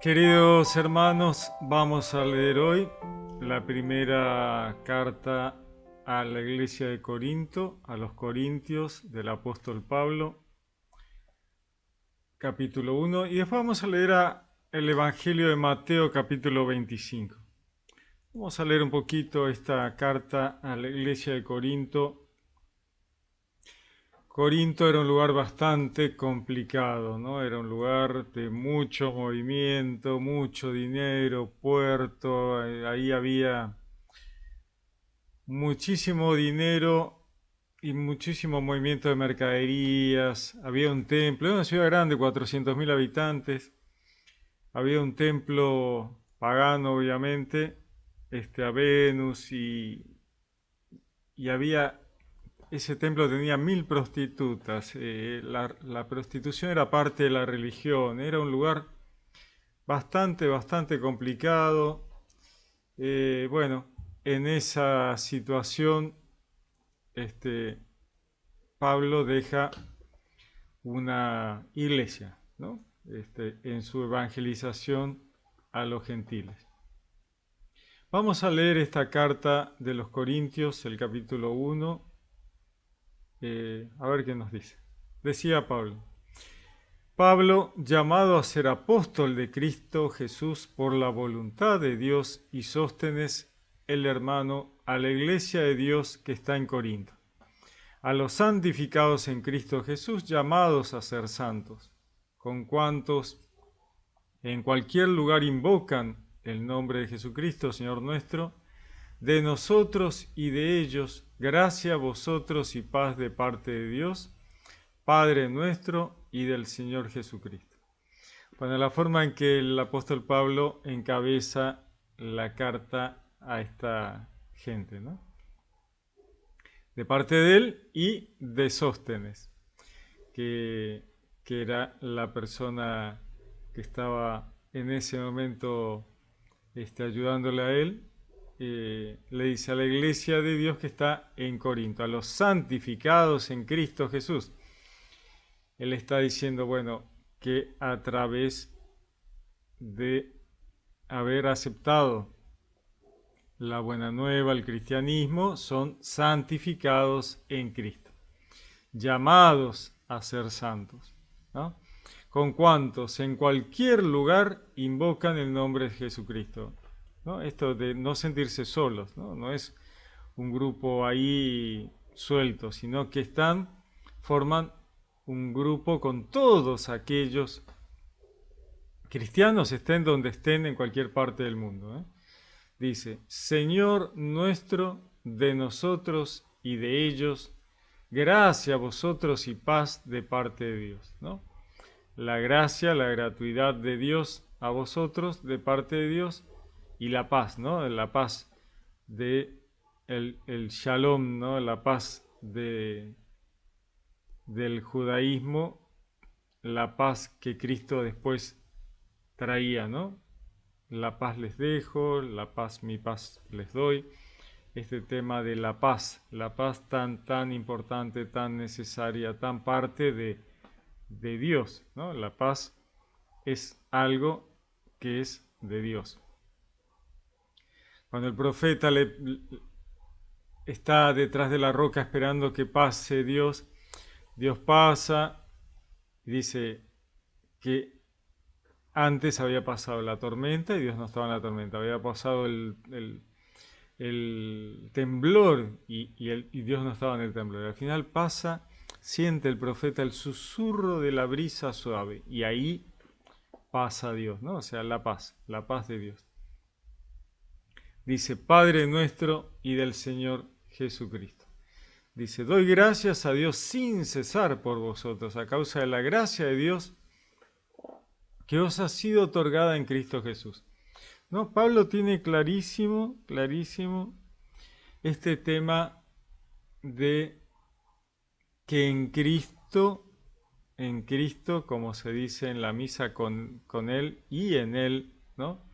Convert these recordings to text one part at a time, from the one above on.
Queridos hermanos, vamos a leer hoy la primera carta a la iglesia de Corinto, a los Corintios del apóstol Pablo, capítulo 1, y después vamos a leer el Evangelio de Mateo, capítulo 25. Vamos a leer un poquito esta carta a la iglesia de Corinto. Corinto era un lugar bastante complicado, ¿no? Era un lugar de mucho movimiento, mucho dinero, puerto, ahí había muchísimo dinero y muchísimo movimiento de mercaderías. Había un templo, era una ciudad grande, 400.000 habitantes. Había un templo pagano, obviamente, a Venus y había ese templo tenía 1.000 prostitutas. La prostitución era parte de la religión. Era un lugar bastante complicado. Bueno, en esa situación, este, Pablo deja una iglesia, ¿no? En su evangelización a los gentiles. Vamos a leer esta carta de los Corintios, el capítulo 1. A ver qué nos dice. Decía Pablo: Pablo, llamado a ser apóstol de Cristo Jesús por la voluntad de Dios, y Sóstenes, el hermano, a la iglesia de Dios que está en Corinto, a los santificados en Cristo Jesús, llamados a ser santos, con cuantos en cualquier lugar invocan el nombre de Jesucristo, Señor nuestro, de nosotros y de ellos, gracia a vosotros y paz de parte de Dios, Padre nuestro y del Señor Jesucristo. Bueno, la forma en que el apóstol Pablo encabeza la carta a esta gente, ¿no? De parte de él y de Sóstenes, que, que era la persona que estaba en ese momento ayudándole a él. Le dice a la iglesia de Dios que está en Corinto, a los santificados en Cristo Jesús. Él está diciendo, bueno, que a través de haber aceptado la buena nueva, el cristianismo, son santificados en Cristo, llamados a ser santos, ¿no? Con cuantos en cualquier lugar invocan el nombre de Jesucristo, ¿no? Esto de no sentirse solos, ¿no? No es un grupo ahí suelto, sino que forman un grupo con todos aquellos cristianos, estén donde estén en cualquier parte del mundo. Dice: Señor nuestro, de nosotros y de ellos, gracia a vosotros y paz de parte de Dios, ¿no? La gracia, la gratuidad de Dios a vosotros de parte de Dios, y la paz, ¿no? La paz de el shalom, ¿no? La paz del judaísmo, la paz que Cristo después traía, ¿no? La paz les dejo, la paz, mi paz les doy. Este tema de la paz tan importante, tan necesaria, tan parte de Dios, ¿no? La paz es algo que es de Dios. Cuando el profeta está detrás de la roca esperando que pase Dios, Dios pasa y dice que antes había pasado la tormenta y Dios no estaba en la tormenta, había pasado el temblor y Dios no estaba en el temblor. Al final siente el profeta el susurro de la brisa suave y ahí pasa Dios, ¿no? O sea, la paz de Dios. Dice: Padre nuestro y del Señor Jesucristo. Dice: doy gracias a Dios sin cesar por vosotros, a causa de la gracia de Dios que os ha sido otorgada en Cristo Jesús. ¿No? Pablo tiene clarísimo este tema de que en Cristo, como se dice en la misa, con Él y en Él, ¿no?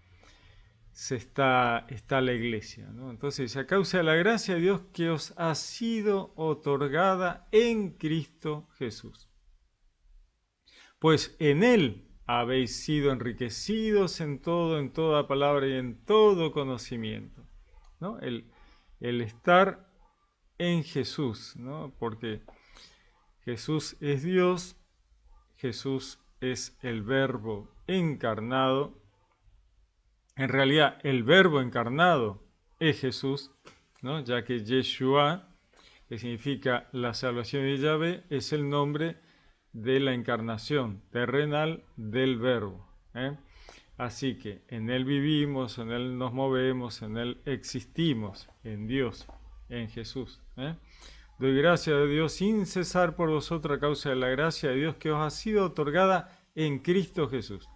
Está la iglesia, ¿no? Entonces, a causa de la gracia de Dios que os ha sido otorgada en Cristo Jesús. Pues en Él habéis sido enriquecidos en todo, en toda palabra y en todo conocimiento, ¿no? El estar en Jesús, ¿no? Porque Jesús es Dios, Jesús es el Verbo encarnado. En realidad, el Verbo encarnado es Jesús, ¿no? Ya que Yeshua, que significa la salvación de Yahvé, es el nombre de la encarnación terrenal del Verbo. Así que en Él vivimos, en Él nos movemos, en Él existimos, en Dios, en Jesús. Doy gracias a Dios sin cesar por vosotros a causa de la gracia de Dios que os ha sido otorgada en Cristo Jesús.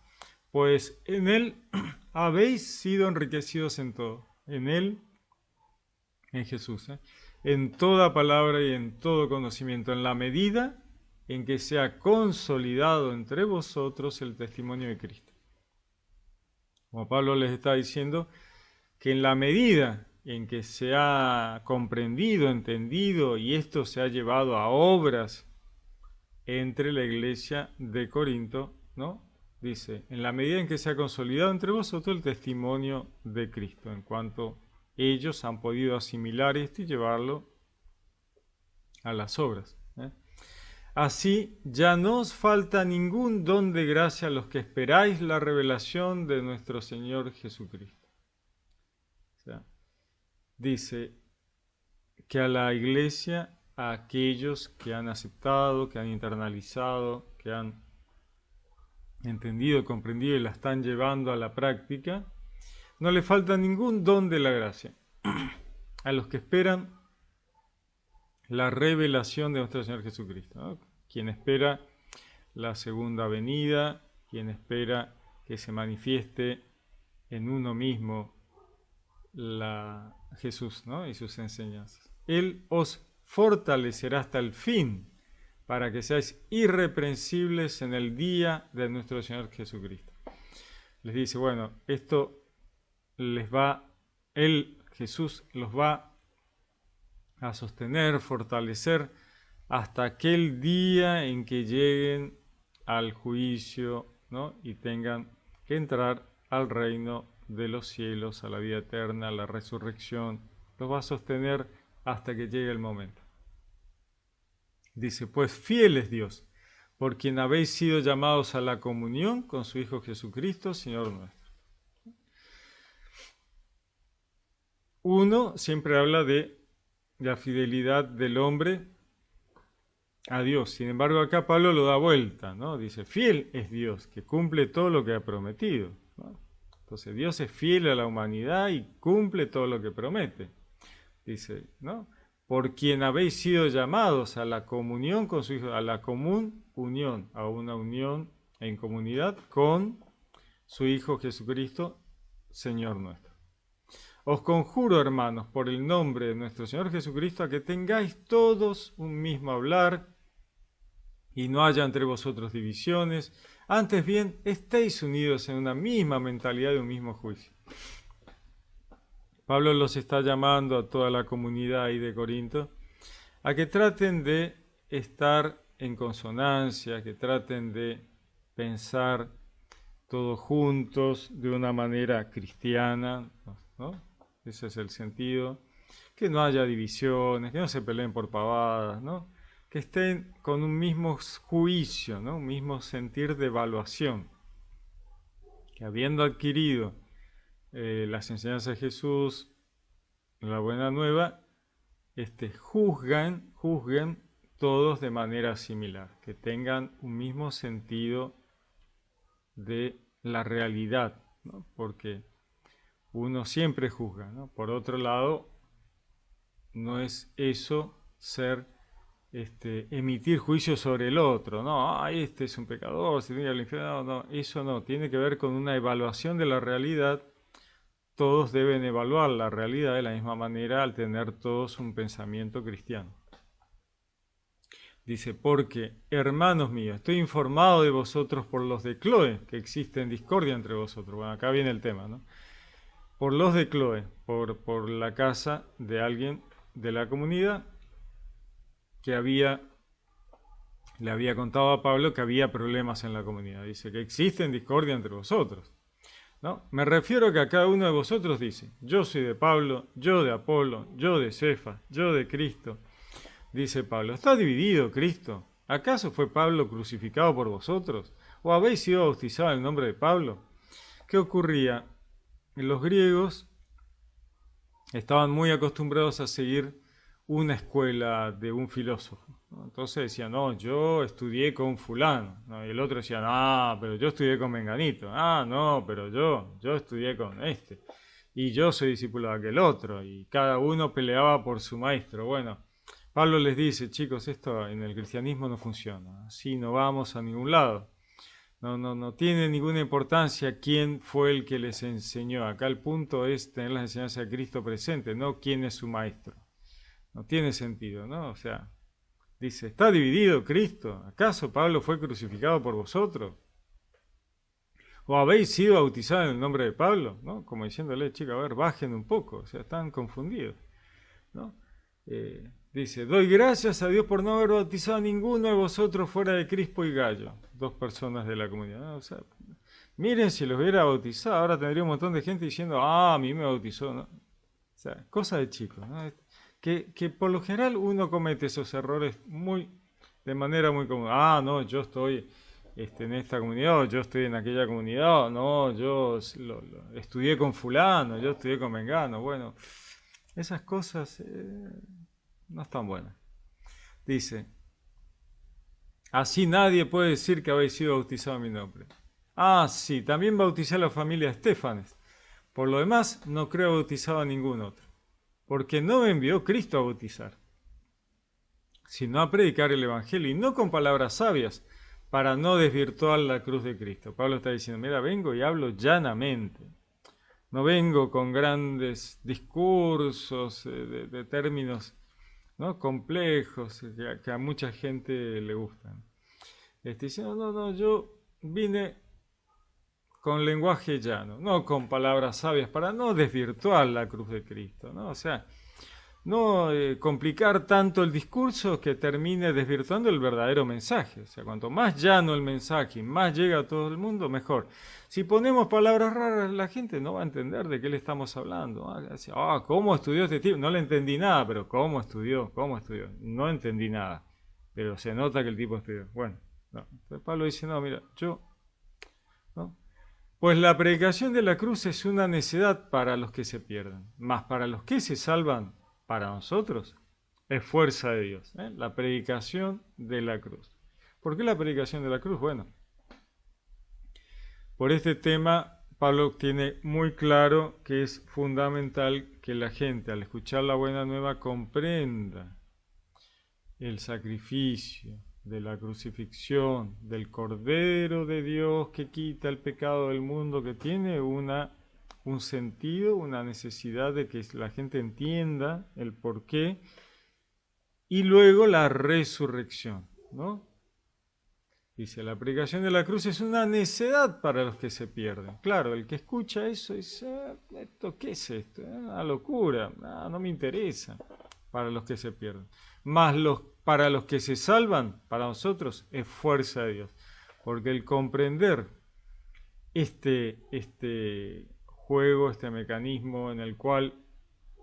Pues en Él habéis sido enriquecidos en todo. En Él, en Jesús. En toda palabra y en todo conocimiento, en la medida en que se ha consolidado entre vosotros el testimonio de Cristo. Como Pablo les está diciendo, que en la medida en que se ha comprendido, entendido, y esto se ha llevado a obras entre la iglesia de Corinto, ¿no? Dice, en la medida en que se ha consolidado entre vosotros el testimonio de Cristo, en cuanto ellos han podido asimilar esto y llevarlo a las obras. Así, ya no os falta ningún don de gracia a los que esperáis la revelación de nuestro Señor Jesucristo. O sea, dice que a la iglesia, a aquellos que han aceptado, que han internalizado, que han entendido, comprendido y la están llevando a la práctica, no le falta ningún don de la gracia. A los que esperan la revelación de nuestro Señor Jesucristo, ¿no? Quien espera la segunda venida, quien espera que se manifieste en uno mismo Jesús, ¿no? Y sus enseñanzas. Él os fortalecerá hasta el fin para que seáis irreprensibles en el día de nuestro Señor Jesucristo. Les dice, bueno, esto Jesús los va a sostener, fortalecer, hasta aquel día en que lleguen al juicio, ¿no? Y tengan que entrar al reino de los cielos, a la vida eterna, a la resurrección. Los va a sostener hasta que llegue el momento. Dice, pues fiel es Dios, por quien habéis sido llamados a la comunión con su Hijo Jesucristo, Señor nuestro. Uno siempre habla de la fidelidad del hombre a Dios. Sin embargo, acá Pablo lo da vuelta, ¿no? Dice, fiel es Dios, que cumple todo lo que ha prometido, ¿no? Entonces, Dios es fiel a la humanidad y cumple todo lo que promete. Dice, ¿no? Por quien habéis sido llamados a la comunión con su Hijo, a la común unión, a una unión en comunidad con su Hijo Jesucristo, Señor nuestro. Os conjuro, hermanos, por el nombre de nuestro Señor Jesucristo, a que tengáis todos un mismo hablar y no haya entre vosotros divisiones. Antes bien, estéis unidos en una misma mentalidad y un mismo juicio. Pablo los está llamando a toda la comunidad ahí de Corinto a que traten de estar en consonancia, que traten de pensar todos juntos de una manera cristiana, ¿no? Ese es el sentido. Que no haya divisiones, que no se peleen por pavadas, ¿no? Que estén con un mismo juicio, ¿no? Un mismo sentir de evaluación. Que habiendo adquirido las enseñanzas de Jesús, la buena nueva, juzguen todos de manera similar. Que tengan un mismo sentido de la realidad, ¿no? Porque uno siempre juzga, ¿no? Por otro lado, no es eso emitir juicio sobre el otro, no, este es un pecador, se tiene al infierno, no, eso no, tiene que ver con una evaluación de la realidad. Todos deben evaluar la realidad de la misma manera al tener todos un pensamiento cristiano. Dice, porque, hermanos míos, estoy informado de vosotros por los de Cloe, que existe en discordia entre vosotros. Bueno, acá viene el tema, ¿no? Por los de Cloe, por la casa de alguien de la comunidad que había le había contado a Pablo que había problemas en la comunidad. Dice que existen discordia entre vosotros, ¿no? Me refiero a que a cada uno de vosotros dice, yo soy de Pablo, yo de Apolo, yo de Cefas, yo de Cristo. Dice Pablo, ¿está dividido Cristo? ¿Acaso fue Pablo crucificado por vosotros? ¿O habéis sido bautizados en el nombre de Pablo? ¿Qué ocurría? Los griegos estaban muy acostumbrados a seguir una escuela de un filósofo, ¿no? Entonces decían, no, yo estudié con fulano, ¿no? Y el otro decía, ah, pero yo estudié con menganito, ah, no, pero yo estudié con este, y yo soy discípulo de aquel otro, y cada uno peleaba por su maestro. Bueno, Pablo les dice, chicos, esto en el cristianismo no funciona, así no vamos a ningún lado. No tiene ninguna importancia quién fue el que les enseñó. Acá el punto es tener la enseñanza de Cristo presente, no quién es su maestro. No tiene sentido, ¿no? O sea, dice, ¿está dividido Cristo? ¿Acaso Pablo fue crucificado por vosotros? ¿O habéis sido bautizados en el nombre de Pablo? ¿No? Como diciéndole, chicos, a ver, bajen un poco, o sea, están confundidos, ¿no? Dice, doy gracias a Dios por no haber bautizado a ninguno de vosotros fuera de Crispo y Gallo, dos personas de la comunidad, ¿no? O sea, miren si los hubiera bautizado, ahora tendría un montón de gente diciendo, ah, a mí me bautizó, ¿no? O sea, cosa de chicos, ¿no? Que por lo general uno comete esos errores de manera muy común. Ah, no, yo estoy en esta comunidad, o yo estoy en aquella comunidad, no, yo estudié con fulano, yo estudié con mengano. Bueno, esas cosas no están buenas. Dice, así nadie puede decir que habéis sido bautizado en mi nombre. Ah, sí, también bauticé a la familia Estefanes. Por lo demás, no creo bautizado a ningún otro, porque no me envió Cristo a bautizar, sino a predicar el Evangelio, y no con palabras sabias, para no desvirtuar la cruz de Cristo. Pablo está diciendo, mira, vengo y hablo llanamente. No vengo con grandes discursos de términos, ¿no?, complejos que a mucha gente le gustan. Diciendo, no, yo vine con lenguaje llano, no con palabras sabias, para no desvirtuar la cruz de Cristo, ¿no? O sea, no complicar tanto el discurso que termine desvirtuando el verdadero mensaje. O sea, cuanto más llano el mensaje y más llega a todo el mundo, mejor. Si ponemos palabras raras, la gente no va a entender de qué le estamos hablando. ¿Cómo estudió este tipo? No le entendí nada, pero ¿cómo estudió? ¿Cómo estudió? No entendí nada, pero se nota que el tipo estudió. Bueno, no. Entonces Pablo dice, no, mira, ¿no? Pues la predicación de la cruz es una necedad para los que se pierden, mas para los que se salvan, para nosotros, es fuerza de Dios. La predicación de la cruz. ¿Por qué la predicación de la cruz? Bueno, por este tema Pablo tiene muy claro que es fundamental que la gente, al escuchar la buena nueva, comprenda el sacrificio de la crucifixión del Cordero de Dios que quita el pecado del mundo, que tiene un sentido, una necesidad de que la gente entienda el porqué, y luego la resurrección, ¿no? Dice, la predicación de la cruz es una necedad para los que se pierden. Claro, el que escucha eso dice, ¿esto qué es esto? Una locura, no me interesa. Para los que se pierden. Más para los que se salvan, para nosotros es fuerza de Dios. Porque el comprender este juego, este mecanismo en el cual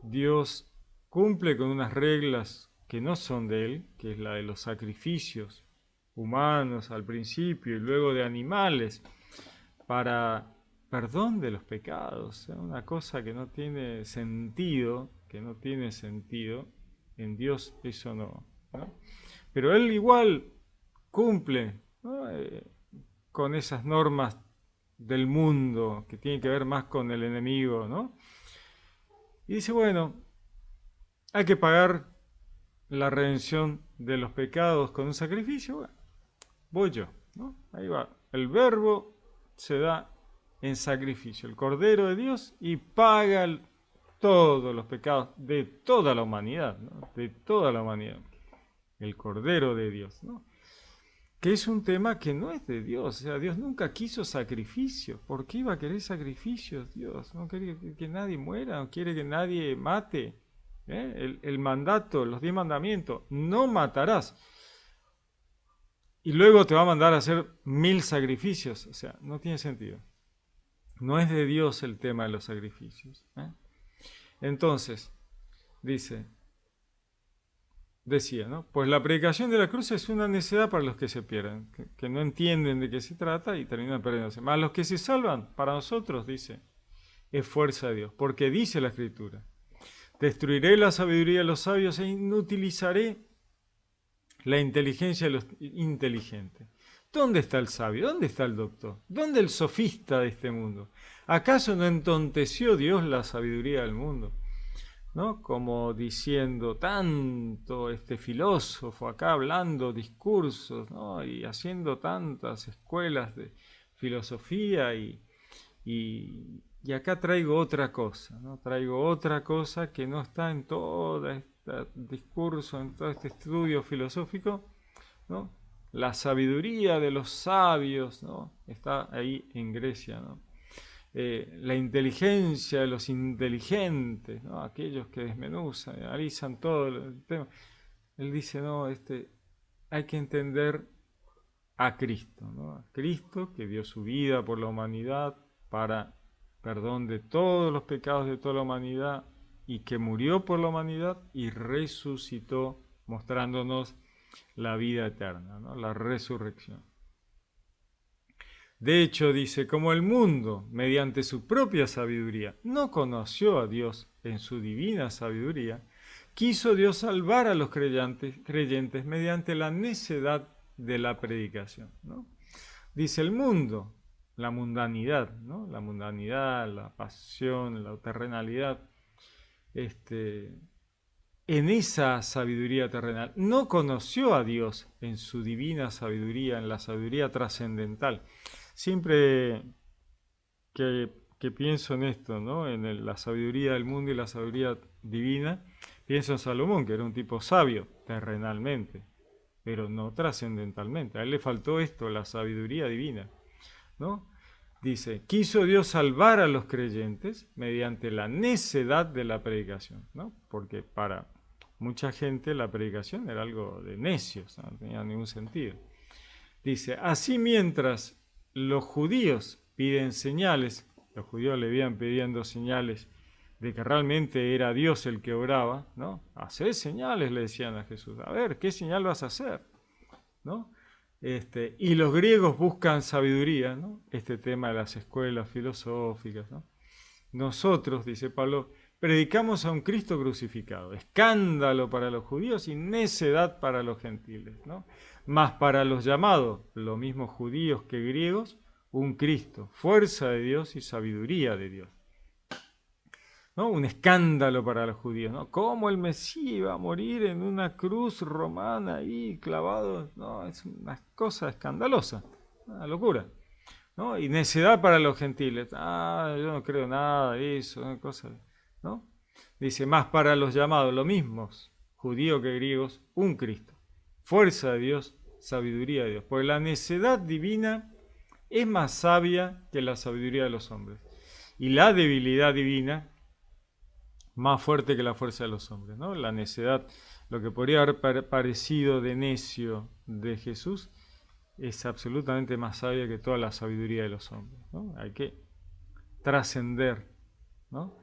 Dios cumple con unas reglas que no son de Él, que es la de los sacrificios humanos al principio y luego de animales, para perdón de los pecados, una cosa que no tiene sentido, en Dios eso no. Pero Él igual cumple, ¿no?, con esas normas del mundo que tienen que ver más con el enemigo, ¿no? Y dice, bueno, hay que pagar la redención de los pecados con un sacrificio. Bueno, voy yo, ¿no? Ahí va. El verbo se da en sacrificio, el Cordero de Dios, y paga todos los pecados de toda la humanidad, ¿no? De toda la humanidad. El Cordero de Dios, ¿no? Que es un tema que no es de Dios. O sea, Dios nunca quiso sacrificios. ¿Por qué iba a querer sacrificios Dios? No quiere que nadie muera, no quiere que nadie mate. El mandato, los 10 mandamientos, no matarás. y luego te va a mandar a hacer 1000 sacrificios. O sea, no tiene sentido. No es de Dios el tema de los sacrificios. Entonces, decía, ¿no? Pues la predicación de la cruz es una necedad para los que se pierden, que no entienden de qué se trata y terminan perdiéndose. Más los que se salvan, para nosotros, dice, es fuerza de Dios, porque dice la Escritura, destruiré la sabiduría de los sabios e inutilizaré la inteligencia de los inteligentes. ¿Dónde está el sabio? ¿Dónde está el doctor? ¿Dónde el sofista de este mundo? ¿Acaso no entonteció Dios la sabiduría del mundo? ¿No? Como diciendo tanto este filósofo acá hablando discursos, ¿no? Y haciendo tantas escuelas de filosofía y acá traigo otra cosa, ¿no? Traigo otra cosa que no está en todo este discurso, en todo este estudio filosófico, ¿no? La sabiduría de los sabios, ¿no? Está ahí en Grecia, ¿no? La inteligencia de los inteligentes, ¿no? Aquellos que desmenuzan, analizan todo el tema. Él dice, no, hay que entender a Cristo, ¿no? A Cristo que dio su vida por la humanidad para perdón de todos los pecados de toda la humanidad y que murió por la humanidad y resucitó mostrándonos la vida eterna, ¿no? La resurrección. De hecho, dice, como el mundo, mediante su propia sabiduría, no conoció a Dios en su divina sabiduría, quiso Dios salvar a los creyentes mediante la necedad de la predicación, ¿no? Dice el mundo, la mundanidad, ¿no? La mundanidad, la pasión, la terrenalidad, en esa sabiduría terrenal, no conoció a Dios en su divina sabiduría, en la sabiduría trascendental. Siempre que pienso en esto, ¿no? En la sabiduría del mundo y la sabiduría divina, pienso en Salomón, que era un tipo sabio terrenalmente, pero no trascendentalmente. A él le faltó esto, la sabiduría divina, ¿no? Dice, quiso Dios salvar a los creyentes mediante la necedad de la predicación, ¿no? Porque para mucha gente la predicación era algo de necios, no tenía ningún sentido. Dice, así mientras los judíos piden señales, los judíos le iban pidiendo señales de que realmente era Dios el que obraba, ¿no? Haced señales, le decían a Jesús. A ver, ¿qué señal vas a hacer? ¿No? Y los griegos buscan sabiduría, ¿no? Este tema de las escuelas filosóficas, ¿no? Nosotros, dice Pablo, predicamos a un Cristo crucificado, escándalo para los judíos y necedad para los gentiles, ¿no? Mas para los llamados, lo mismo judíos que griegos, un Cristo, fuerza de Dios y sabiduría de Dios, ¿no? Un escándalo para los judíos, ¿no? ¿Cómo el Mesías iba a morir en una cruz romana ahí clavado? No, es una cosa escandalosa, una locura, ¿no? Y necedad para los gentiles. Yo no creo nada de eso, cosas, ¿no? Dice, más para los llamados, lo mismos, judíos que griegos, un Cristo, fuerza de Dios, sabiduría de Dios. Porque la necedad divina es más sabia que la sabiduría de los hombres. Y la debilidad divina más fuerte que la fuerza de los hombres, ¿no? La necedad, lo que podría haber parecido de necio de Jesús, es absolutamente más sabia que toda la sabiduría de los hombres, ¿no? Hay que trascender, ¿no?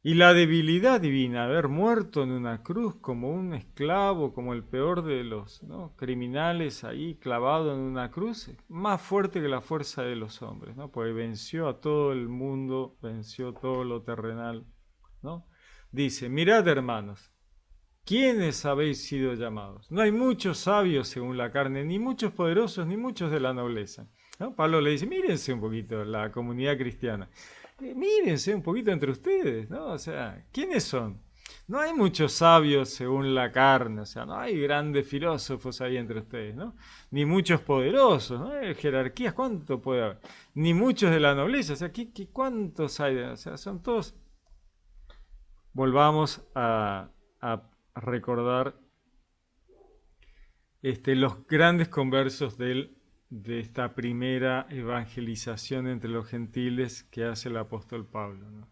Y la debilidad divina, haber muerto en una cruz como un esclavo, como el peor de los, ¿no?, criminales ahí clavado en una cruz, más fuerte que la fuerza de los hombres, ¿no? Porque venció a todo el mundo, venció todo lo terrenal, ¿no? Dice, mirad hermanos, ¿quiénes habéis sido llamados? No hay muchos sabios según la carne, ni muchos poderosos, ni muchos de la nobleza, ¿no? Pablo le dice, mírense un poquito la comunidad cristiana, mírense un poquito entre ustedes, ¿no? O sea, ¿quiénes son? No hay muchos sabios según la carne, o sea, no hay grandes filósofos ahí entre ustedes, ¿no? Ni muchos poderosos, ¿no? Jerarquías, ¿cuánto puede haber? Ni muchos de la nobleza, o sea, ¿cuántos hay? O sea, son todos... Volvamos a recordar los grandes conversos de esta primera evangelización entre los gentiles que hace el apóstol Pablo, ¿no?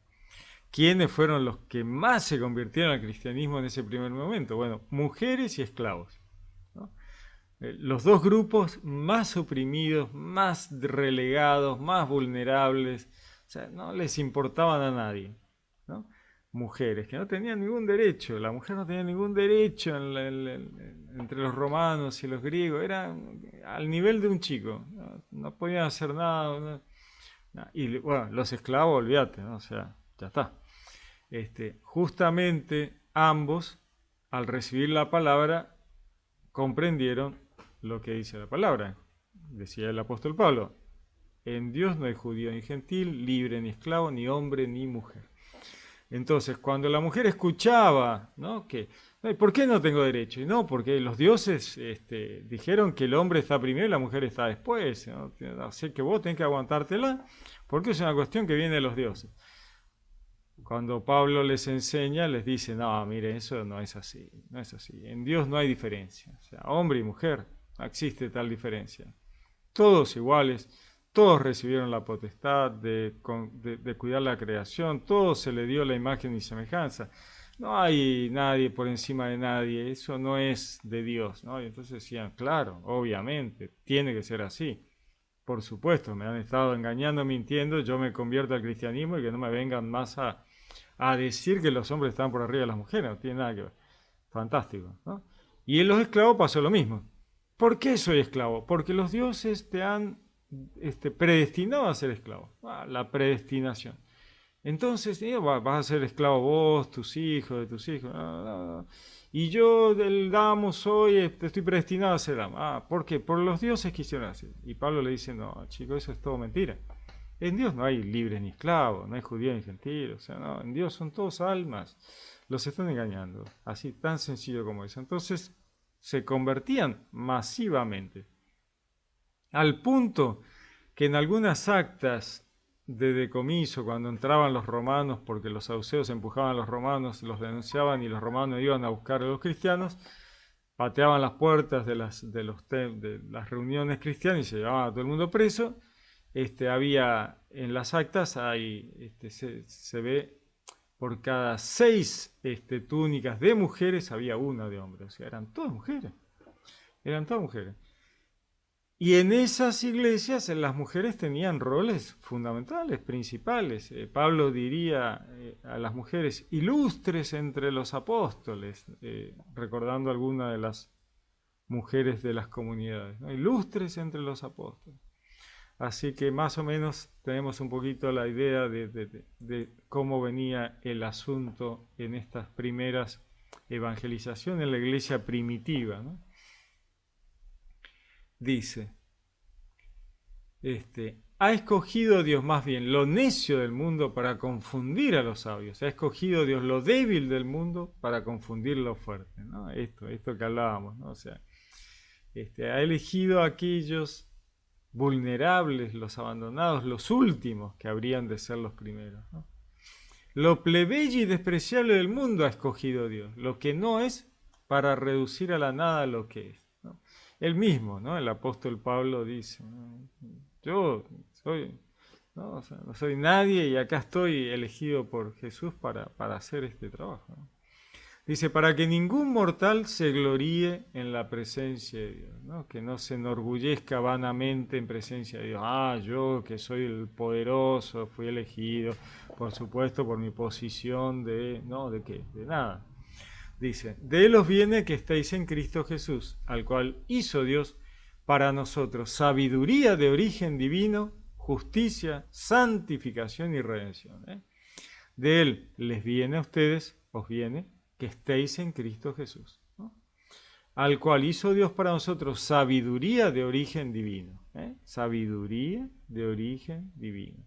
¿Quiénes fueron los que más se convirtieron al cristianismo en ese primer momento? Bueno, mujeres y esclavos, ¿no? Los dos grupos más oprimidos, más relegados, más vulnerables, o sea, no les importaban a nadie, ¿no? Mujeres que no tenían ningún derecho, la mujer no tenía ningún derecho entre los romanos y los griegos, era al nivel de un chico, no podían hacer nada, y bueno, los esclavos, olvídate, ¿no? O sea, ya está. Justamente ambos, al recibir la palabra, comprendieron lo que dice la palabra. Decía el apóstol Pablo, en Dios no hay judío ni gentil, libre ni esclavo, ni hombre ni mujer. Entonces, cuando la mujer escuchaba, ¿no? Que, ¿por qué no tengo derecho? Y no, porque los dioses dijeron que el hombre está primero y la mujer está después, ¿no? Así que vos tenés que aguantártela, porque es una cuestión que viene de los dioses. Cuando Pablo les enseña, les dice, no, mire, eso no es así, no es así. En Dios no hay diferencia. O sea, hombre y mujer, no existe tal diferencia. Todos iguales, todos recibieron la potestad de cuidar la creación, todos se le dio la imagen y semejanza. No hay nadie por encima de nadie, eso no es de Dios, ¿no? Y entonces decían, claro, obviamente, tiene que ser así. Por supuesto, me han estado engañando, mintiendo, yo me convierto al cristianismo y que no me vengan más a decir que los hombres están por arriba de las mujeres, no tiene nada que ver. Fantástico, ¿no? Y en los esclavos pasó lo mismo. ¿Por qué soy esclavo? Porque los dioses te han predestinado a ser esclavo. La predestinación. Entonces, vas a ser esclavo vos, tus hijos, de tus hijos. No, no, no. Y yo del damo soy, estoy predestinado a ser damo. ¿Por qué? Por los dioses quisieron así. Y Pablo le dice, no, chicos, eso es todo mentira. En Dios no hay libres ni esclavos, no hay judíos ni gentiles, o sea, no, en Dios son todos almas, los están engañando, así tan sencillo como eso. Entonces se convertían masivamente, al punto que en algunas actas de decomiso, cuando entraban los romanos, porque los saduceos empujaban a los romanos, los denunciaban y los romanos iban a buscar a los cristianos, pateaban las puertas de las reuniones cristianas y se llevaban a todo el mundo preso. Había en las actas, se ve por cada 6 túnicas de mujeres había una de hombres, o sea, eran todas mujeres, eran todas mujeres. Y en esas iglesias las mujeres tenían roles fundamentales, principales. Pablo diría a las mujeres ilustres entre los apóstoles, recordando algunas de las mujeres de las comunidades, ¿no? Ilustres entre los apóstoles. Así que más o menos tenemos un poquito la idea de cómo venía el asunto en estas primeras evangelizaciones en la iglesia primitiva, ¿no? Dice, ha escogido Dios más bien lo necio del mundo para confundir a los sabios. Ha escogido Dios lo débil del mundo para confundir lo fuerte, ¿no? Esto que hablábamos, ¿no? O sea, ha elegido a aquellos vulnerables, los abandonados, los últimos que habrían de ser los primeros, ¿no? Lo plebeyo y despreciable del mundo ha escogido Dios, lo que no es, para reducir a la nada lo que es, ¿no? Él mismo, ¿no? El apóstol Pablo dice, ¿no? Yo soy, ¿no? O sea, no soy nadie y acá estoy elegido por Jesús para hacer este trabajo, ¿no? Dice, para que ningún mortal se gloríe en la presencia de Dios, ¿no? Que no se enorgullezca vanamente en presencia de Dios. Yo que soy el poderoso, fui elegido, por supuesto, por mi posición ¿no? ¿De qué? De nada. Dice, de Él os viene que estéis en Cristo Jesús, al cual hizo Dios para nosotros sabiduría de origen divino, justicia, santificación y redención, ¿eh? De Él les viene a ustedes, os viene, que estéis en Cristo Jesús, ¿no? Al cual hizo Dios para nosotros sabiduría de origen divino, ¿eh? Sabiduría de origen divino.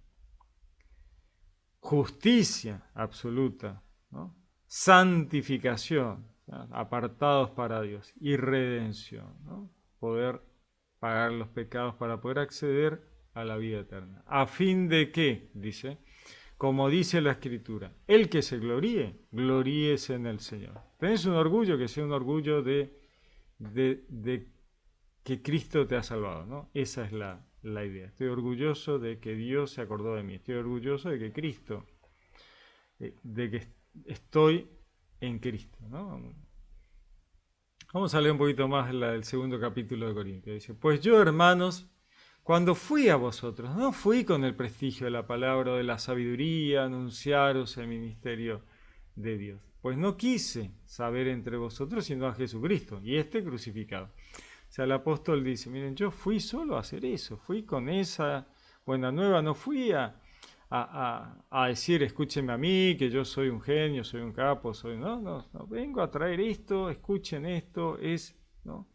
Justicia absoluta, ¿no? Santificación, ¿no? Apartados para Dios, y redención, ¿no? Poder pagar los pecados para poder acceder a la vida eterna. ¿A fin de qué? Dice, como dice la Escritura, el que se gloríe, gloríese en el Señor. ¿Tenés un orgullo? Que sea un orgullo de que Cristo te ha salvado, ¿no? Esa es la idea. Estoy orgulloso de que Dios se acordó de mí. Estoy orgulloso de que Cristo, de que estoy en Cristo, ¿no? Vamos a leer un poquito más el segundo capítulo de Corintios. Dice, pues yo, hermanos, cuando fui a vosotros, no fui con el prestigio de la palabra o de la sabiduría, anunciaros el ministerio de Dios. Pues no quise saber entre vosotros sino a Jesucristo y este crucificado. O sea, el apóstol dice, miren, yo fui solo a hacer eso, fui con esa buena nueva, no fui a decir, escúchenme a mí, que yo soy un genio, soy un capo, no, vengo a traer esto, escuchen esto, es, ¿no?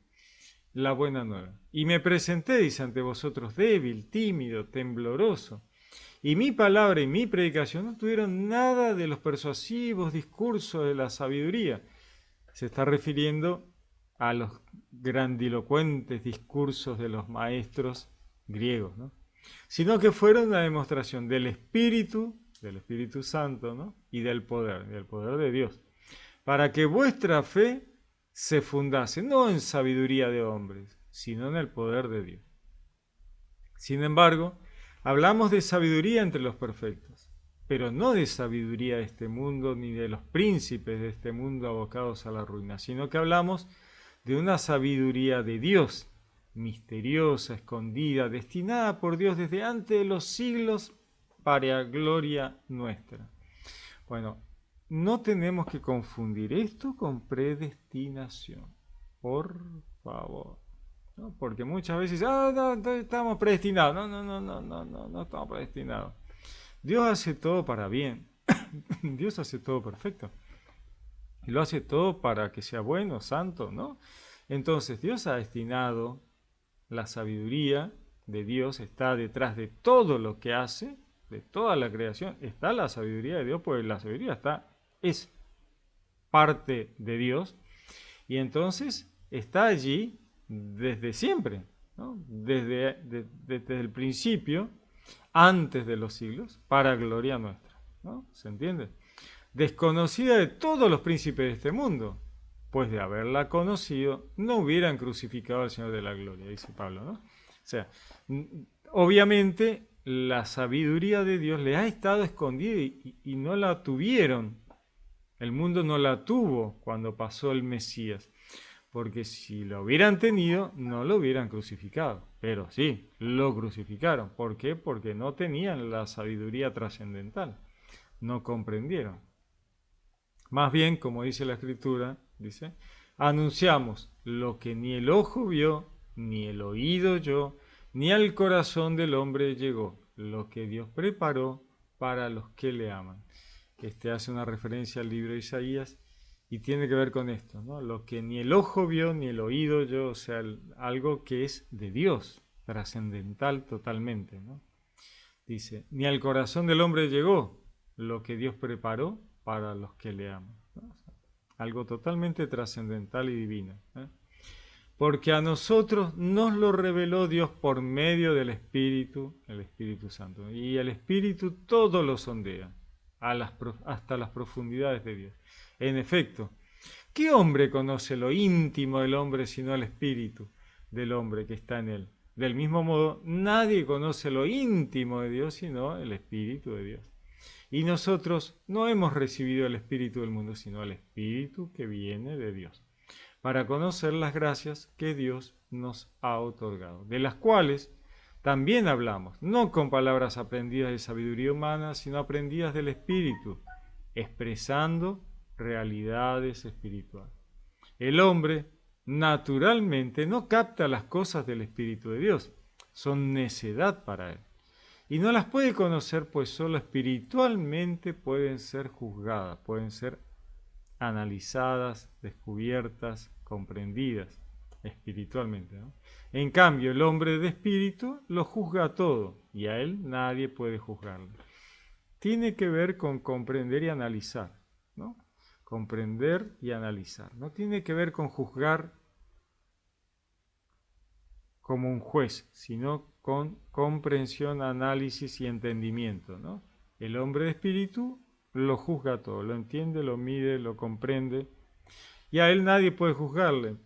La buena nueva. Y me presenté, dice, ante vosotros débil, tímido, tembloroso. Y mi palabra y mi predicación no tuvieron nada de los persuasivos discursos de la sabiduría. Se está refiriendo a los grandilocuentes discursos de los maestros griegos, ¿no? Sino que fueron una demostración del Espíritu Santo, ¿no? Y del poder de Dios, para que vuestra fe se fundase no en sabiduría de hombres, sino en el poder de Dios. Sin embargo, hablamos de sabiduría entre los perfectos, pero no de sabiduría de este mundo ni de los príncipes de este mundo abocados a la ruina, sino que hablamos de una sabiduría de Dios, misteriosa, escondida, destinada por Dios desde antes de los siglos para gloria nuestra. Bueno, no tenemos que confundir esto con predestinación, por favor. ¿No? Porque muchas veces, no, estamos predestinados. No estamos predestinados. Dios hace todo para bien. Dios hace todo perfecto. Y lo hace todo para que sea bueno, santo, ¿no? Entonces, Dios ha destinado la sabiduría de Dios, está detrás de todo lo que hace, de toda la creación, está la sabiduría de Dios, porque la sabiduría es parte de Dios, y entonces está allí desde siempre, ¿no? Desde el principio, antes de los siglos, para gloria nuestra, ¿no? ¿Se entiende? Desconocida de todos los príncipes de este mundo, pues de haberla conocido, no hubieran crucificado al Señor de la gloria, dice Pablo, ¿no? O sea, obviamente la sabiduría de Dios le ha estado escondida y no la tuvieron. El mundo no la tuvo cuando pasó el Mesías, porque si lo hubieran tenido, no lo hubieran crucificado. Pero sí, lo crucificaron. ¿Por qué? Porque no tenían la sabiduría trascendental, no comprendieron. Más bien, como dice la Escritura, dice, anunciamos lo que ni el ojo vio, ni el oído oyó, ni al corazón del hombre llegó, lo que Dios preparó para los que le aman. Este hace una referencia al libro de Isaías y tiene que ver con esto, ¿no? Lo que ni el ojo vio, ni el oído oyó, o sea, algo que es de Dios, trascendental totalmente, ¿no? Dice, ni al corazón del hombre llegó lo que Dios preparó para los que le aman, ¿no? O sea, algo totalmente trascendental y divino, ¿eh? Porque a nosotros nos lo reveló Dios por medio del Espíritu, el Espíritu Santo. Y el Espíritu todo lo sondea, hasta las profundidades de Dios. En efecto, ¿qué hombre conoce lo íntimo del hombre sino el Espíritu del hombre que está en él? Del mismo modo, nadie conoce lo íntimo de Dios sino el Espíritu de Dios. Y nosotros no hemos recibido el Espíritu del mundo, sino el Espíritu que viene de Dios, para conocer las gracias que Dios nos ha otorgado, de las cuales también hablamos, no con palabras aprendidas de sabiduría humana, sino aprendidas del Espíritu, expresando realidades espirituales. El hombre, naturalmente, no capta las cosas del Espíritu de Dios, son necedad para él. Y no las puede conocer, pues solo espiritualmente pueden ser juzgadas, pueden ser analizadas, descubiertas, comprendidas espiritualmente, ¿no? En cambio, el hombre de espíritu lo juzga todo y a él nadie puede juzgarlo. Tiene que ver con comprender y analizar, ¿no? Comprender y analizar. No tiene que ver con juzgar como un juez, sino con comprensión, análisis y entendimiento, ¿no? El hombre de espíritu lo juzga todo, lo entiende, lo mide, lo comprende, y a él nadie puede juzgarle,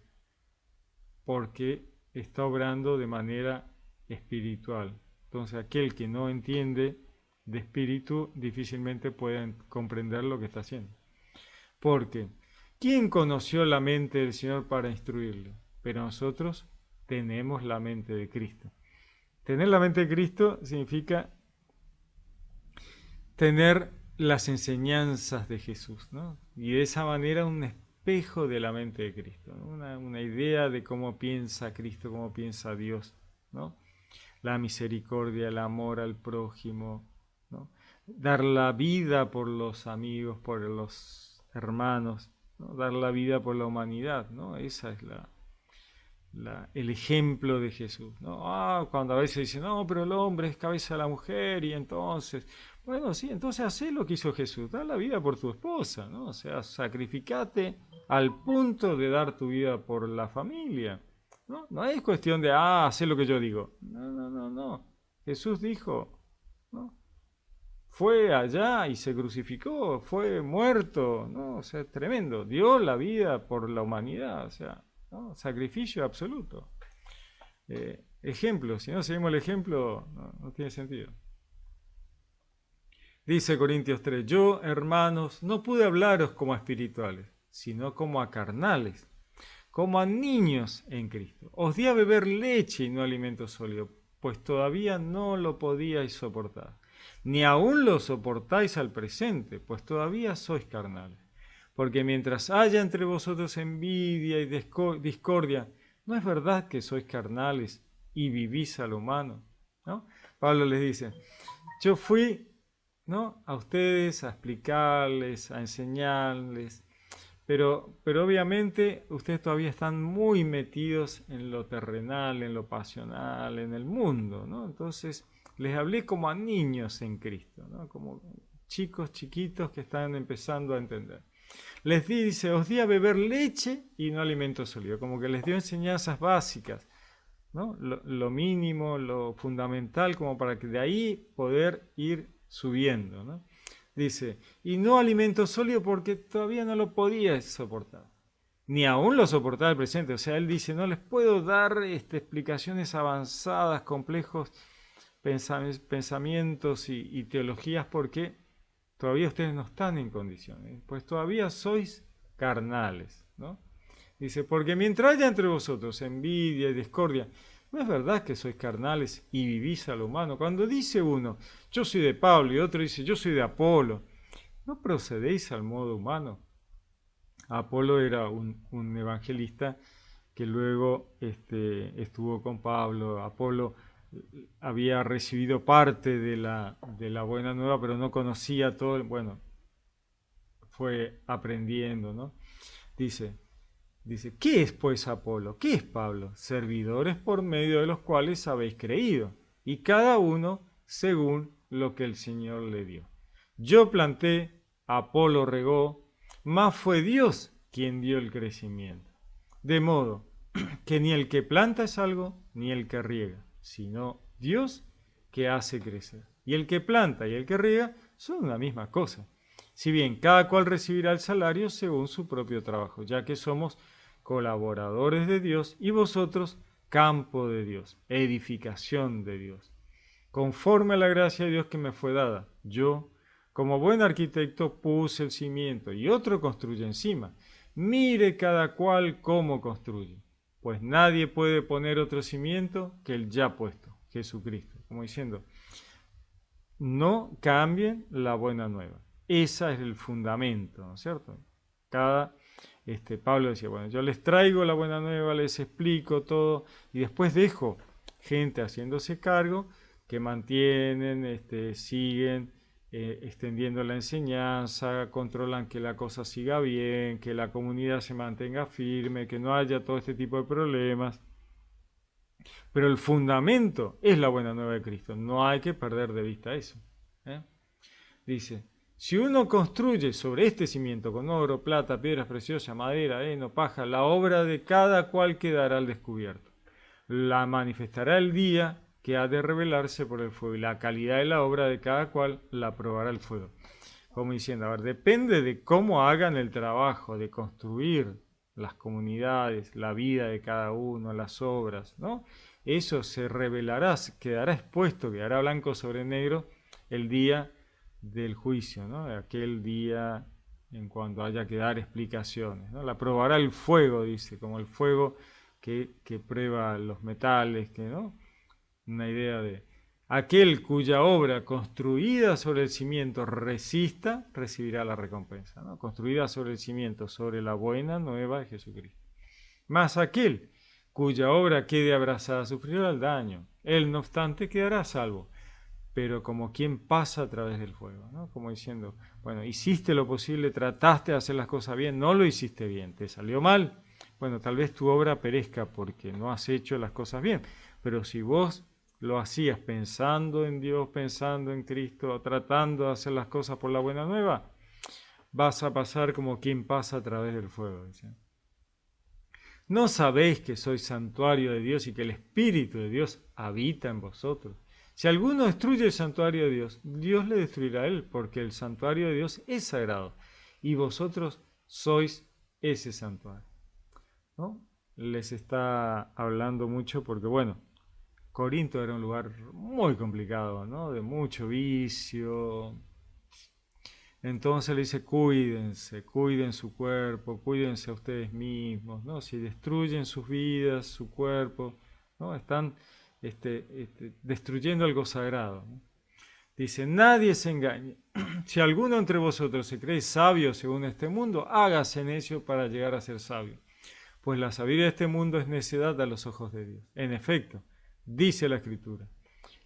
porque está obrando de manera espiritual. Entonces aquel que no entiende de espíritu difícilmente puede comprender lo que está haciendo. Porque ¿Quién conoció la mente del Señor para instruirle? Pero nosotros tenemos la mente de Cristo. Tener la mente de Cristo significa tener las enseñanzas de Jesús, ¿no? Y de esa manera un espejo de la mente de Cristo, ¿no? Una idea de cómo piensa Cristo, cómo piensa Dios, ¿no? La misericordia, el amor al prójimo, ¿no? Dar la vida por los amigos, por los hermanos, ¿no? Dar la vida por la humanidad, ¿no? Esa es el ejemplo de Jesús, ¿no? Cuando a veces dicen, no, pero el hombre es cabeza de la mujer y entonces, bueno, sí, entonces hacé lo que hizo Jesús, da la vida por tu esposa, ¿no? O sea, sacrificate al punto de dar tu vida por la familia, ¿no? No es cuestión de, hacé lo que yo digo. No, no, no, no. Jesús dijo, ¿no? Fue allá y se crucificó, fue muerto, ¿no? O sea, es tremendo. Dio la vida por la humanidad, o sea, ¿no? Sacrificio absoluto. Ejemplo, si no seguimos el ejemplo, no tiene sentido. Dice Corintios 3, yo, hermanos, no pude hablaros como a espirituales, sino como a carnales, como a niños en Cristo. Os di a beber leche y no alimento sólido, pues todavía no lo podíais soportar. Ni aún lo soportáis al presente, pues todavía sois carnales. Porque mientras haya entre vosotros envidia y discordia, ¿no es verdad que sois carnales y vivís a lo humano? ¿No? Pablo les dice, yo fui, ¿no?, a ustedes a explicarles, a enseñarles, pero obviamente ustedes todavía están muy metidos en lo terrenal, en lo pasional, en el mundo, ¿no? Entonces les hablé como a niños en Cristo, ¿no? Como chicos chiquitos que están empezando a entender. Les dice, os di a beber leche y no alimento sólido, como que les dio enseñanzas básicas, ¿no? Lo mínimo, lo fundamental, como para que de ahí poder ir subiendo, ¿no? Dice, y no alimento sólido porque todavía no lo podía soportar. Ni aún lo soportaba el presente. O sea, él dice, no les puedo dar explicaciones avanzadas, complejos pensamientos y teologías porque todavía ustedes no están en condiciones. Pues todavía sois carnales, ¿no? Dice, porque mientras haya entre vosotros envidia y discordia, ¿no es verdad que sois carnales y vivís a lo humano? Cuando dice uno, yo soy de Pablo, y otro dice, yo soy de Apolo, ¿no procedéis al modo humano? Apolo era un evangelista que luego estuvo con Pablo. Apolo había recibido parte de la buena nueva, pero no conocía todo. Bueno, fue aprendiendo, ¿no? Dice, ¿qué es pues Apolo? ¿Qué es Pablo? Servidores por medio de los cuales habéis creído, y cada uno según lo que el Señor le dio. Yo planté, Apolo regó, mas fue Dios quien dio el crecimiento. De modo que ni el que planta es algo, ni el que riega, sino Dios que hace crecer. Y el que planta y el que riega son una misma cosa. Si bien cada cual recibirá el salario según su propio trabajo, ya que somos colaboradores de Dios y vosotros campo de Dios, edificación de Dios. Conforme a la gracia de Dios que me fue dada, yo, como buen arquitecto, puse el cimiento y otro construye encima. Mire cada cual cómo construye, pues nadie puede poner otro cimiento que el ya puesto, Jesucristo. Como diciendo, no cambien la buena nueva. Ese es el fundamento, ¿no es cierto? Pablo decía, bueno, yo les traigo la buena nueva, les explico todo y después dejo gente haciéndose cargo que mantienen, siguen extendiendo la enseñanza, controlan que la cosa siga bien, que la comunidad se mantenga firme, que no haya todo este tipo de problemas. Pero el fundamento es la buena nueva de Cristo. No hay que perder de vista eso. Dice, si uno construye sobre este cimiento con oro, plata, piedras preciosas, madera, heno, paja, la obra de cada cual quedará al descubierto. La manifestará el día que ha de revelarse por el fuego, y la calidad de la obra de cada cual la probará el fuego. Como diciendo, a ver, depende de cómo hagan el trabajo de construir las comunidades, la vida de cada uno, las obras, ¿no? Eso se revelará, quedará expuesto, quedará blanco sobre negro el día del juicio, ¿no? Aquel día en cuanto haya que dar explicaciones, ¿no? La probará el fuego, dice, como el fuego que prueba los metales, ¿no? Una idea de aquel cuya obra construida sobre el cimiento resista, recibirá la recompensa, ¿no? Construida sobre el cimiento, sobre la buena nueva de Jesucristo. Mas aquel cuya obra quede abrazada sufrirá el daño. Él, no obstante, quedará salvo, pero como quien pasa a través del fuego, ¿no? Como diciendo, bueno, hiciste lo posible, trataste de hacer las cosas bien, no lo hiciste bien, te salió mal. Bueno, tal vez tu obra perezca porque no has hecho las cosas bien, pero si vos lo hacías pensando en Dios, pensando en Cristo, tratando de hacer las cosas por la buena nueva, vas a pasar como quien pasa a través del fuego, dice. ¿No sabéis que sois santuario de Dios y que el Espíritu de Dios habita en vosotros? Si alguno destruye el santuario de Dios, Dios le destruirá a él, porque el santuario de Dios es sagrado y vosotros sois ese santuario, ¿no? Les está hablando mucho porque, bueno, Corinto era un lugar muy complicado, ¿no? De mucho vicio. Entonces le dice, cuídense, cuiden su cuerpo, cuídense a ustedes mismos, ¿no? Si destruyen sus vidas, su cuerpo, ¿no? Están destruyendo algo sagrado, ¿no? Dice, nadie se engañe. Si alguno entre vosotros se cree sabio según este mundo, hágase necio para llegar a ser sabio. Pues la sabiduría de este mundo es necedad a los ojos de Dios. En efecto, dice la Escritura,